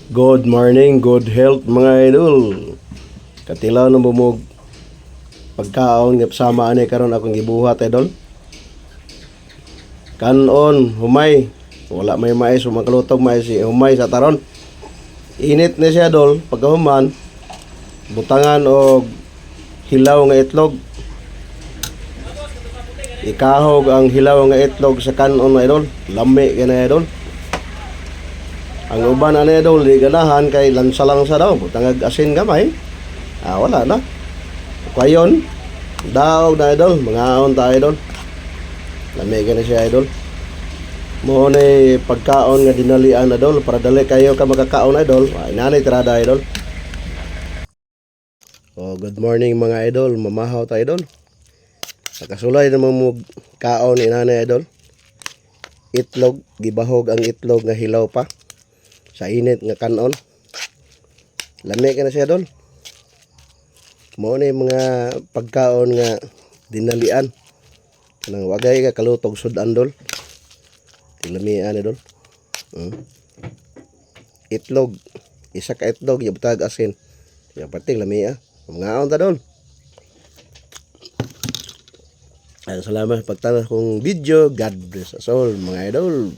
Good morning, good health mga idol. Katilaw na bumog pagkaon nga sama ani karon akong gibuhat idol. Kanon humay, wala may mais sumakalutog may si humay sa taron. Init na siya idol pagkahuman. Butangan og hilaw nga itlog. Ikahog ang hilaw nga itlog sa kanon idol. Lami kana idol. Ang uban ani idol di ganahan kay lansa-lansa daw butang asin gamay. Wala na. Kwayon daog na idol, mangaon ta idol. Lami na siya idol. Mo ni pagkaon nga dinalian idol para dali kayo ka makakaon idol. Ay nanay tirada idol. Good morning mga idol, mamahaw ta idol. Nakasulay naman mo kaon ni nanay idol. Itlog, gibahog ang itlog nga hilaw pa sa init nga kanon. Lami na siya idol. Mo ni mga pagkaon nga dinalian nang wagay ka kalutog sudan dol. Tilamian idol. Itlog, isa ka itlog yabtag asin. Yang penting lamia. Mangaon ta dol. Salamat pagtanaw kong video. God bless us all mga idol.